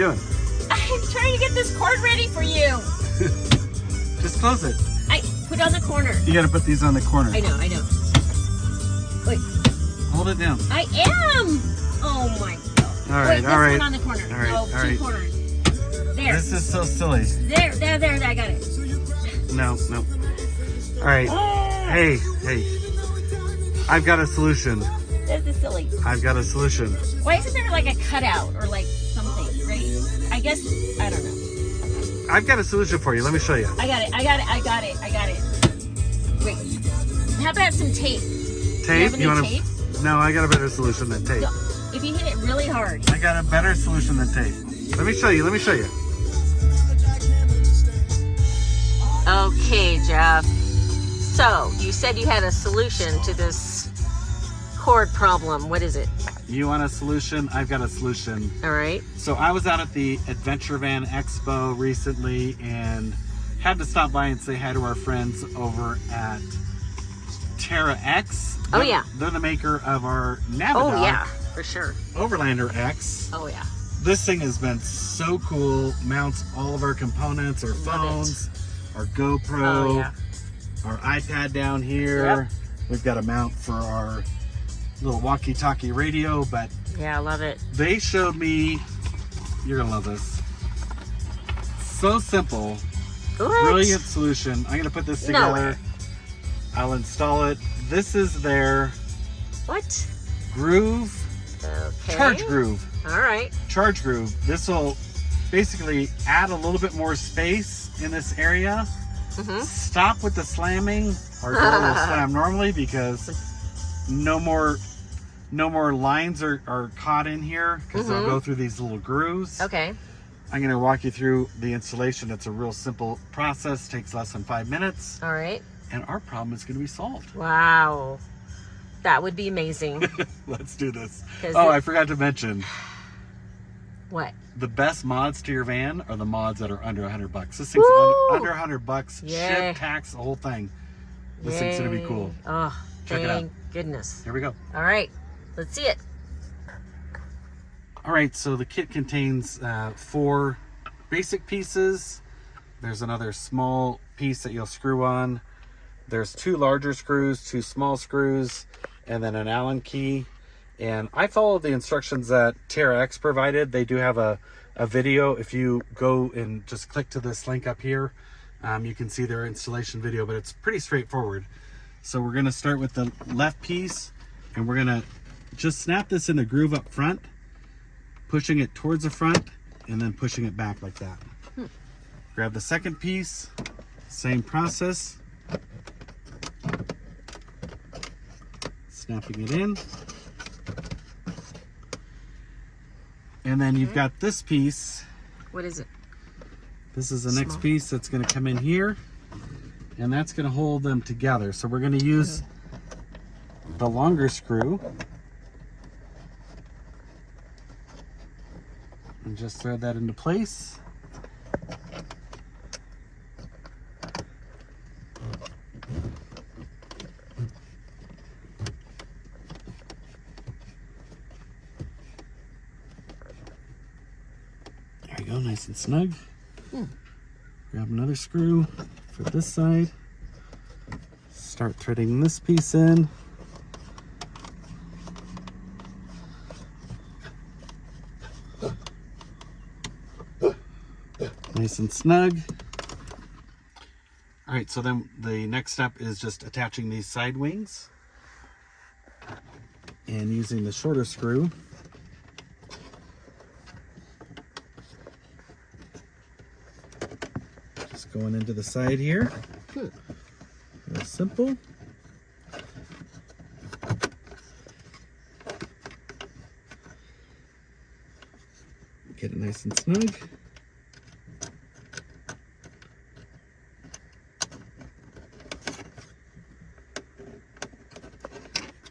doing? I'm trying to get this cord ready for you. Just close it. I put it on the corner. You gotta put these on the corner. I know. Wait. Hold it down. I am. Oh my god. All right, Wait, all right. One on the corner. All right, no, all two right. corners. There. This is so silly. There, I got it. No. All right. Hey. I've got a solution. This is silly. I've got a solution. Why isn't there like a cutout or like something, right? I guess, I don't know. I've got a solution for you. Let me show you. I got it. Wait. How about some tape? Tape? You want tape? No, I got a better solution than tape. If you hit it really hard. I got a better solution than tape. Let me show you. Okay, Jeff. So, you said you had a solution to this cord problem. What is it? You want a solution? I've got a solution. All right. So I was out at the Adventure Van Expo recently and had to stop by and say hi to our friends over at Terra X. Oh, yeah. They're the maker of our Navidoc. Oh, yeah, for sure. Overlander X. Oh, yeah. This thing has been so cool. Mounts all of our components, our phones, our GoPro, our iPad down here. Yep. We've got a mount for our little walkie-talkie radio, but yeah, I love it. they showed me, you're gonna love this. So simple, brilliant solution. I'm gonna put this together. I'll install it. This is their Groove, Charge Groove. All right. Charge Groove. This will basically add a little bit more space in this area. Stop with the slamming. Our door will slam normally because no more lines are caught in here because they'll go through these little grooves. Okay. I'm going to walk you through the installation. It's a real simple process. Takes less than 5 minutes. All right. And our problem is going to be solved. Wow. That would be amazing. Let's do this. Oh, I forgot to mention. What? The best mods to your van are the mods that are under $100. This thing's under $100. Ship, tax, the whole thing. This thing's going to be cool. Oh, check it out. Thank goodness. Here we go. All right. Let's see it. All right, so the kit contains 4 basic pieces. There's another small piece that you'll screw on. There's 2 larger screws, 2 small screws, and then an Allen key. And I followed the instructions that Terra X provided. They do have a video. If you go and just click to this link up here, you can see their installation video, but it's pretty straightforward. So we're gonna start with the left piece, and we're gonna just snap this in a groove up front, pushing it towards the front, and then pushing it back like that. Grab the second piece, same process. Snapping it in. And then you've got this piece. What is it? This is the next piece that's going to come in here, and that's going to hold them together. So we're going to use the longer screw and just thread that into place. There you go, nice and snug. Grab another screw for this side. Start threading this piece in. Nice and snug. All right, so then the next step is just attaching these side wings and using the shorter screw. Just going into the side here. Real simple. Get it nice and snug.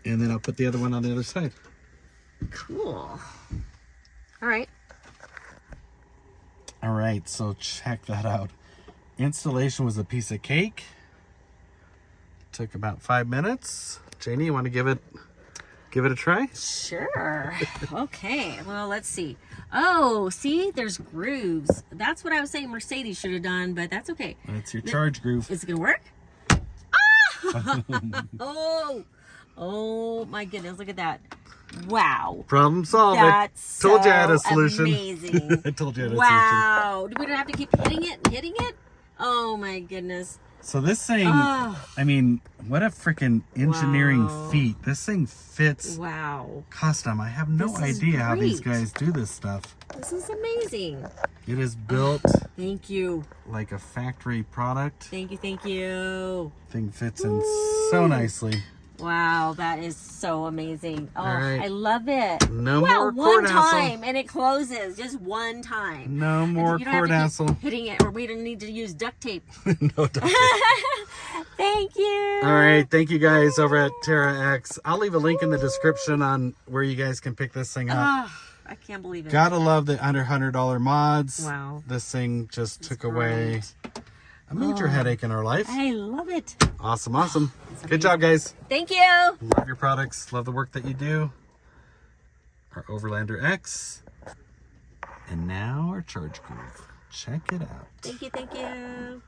And then I'll put the other one on the other side. Cool. All right. All right, so check that out. Installation was a piece of cake. Took about 5 minutes. Janie, you want to give it give it a try? Sure. Okay. Well, let's see. Oh, see, there's grooves. That's what I was saying Mercedes should have done, but that's okay. That's your charge groove. Is it gonna work? Ah! Oh my goodness! Look at that! Wow. Problem solved. That's Told you I had a so solution. Amazing. I told you I had a solution. Wow. We don't have to keep hitting it and hitting it? Oh my goodness. So this thing, Oh. I mean, what a freaking engineering Wow. feat. This thing fits Wow. custom. I have no This is idea how these great. guys do this stuff. This is amazing. It is built Thank you. like a factory product. Thank you. Thank you. Thing fits in so nicely. Wow, that is so amazing. Oh, All right. I love it. No wow, more one cord hassle. time and it closes. Just one time. No more You don't cord have to keep hassle. hitting it, or we don't need to use duct tape. No doubt. Thank you. All right, thank you guys over at Terra X. I'll leave a link in the description on where you guys can pick this thing up. Oh, I can't believe it. Gotta love the under $100 mods. Wow. This thing just took great. away a major headache in our life. I love it. Awesome, awesome. Good job, guys. Thank you. Love your products. Love the work that you do. Our Overlander X. And now our charge groove. Check it out. Thank you. Thank you.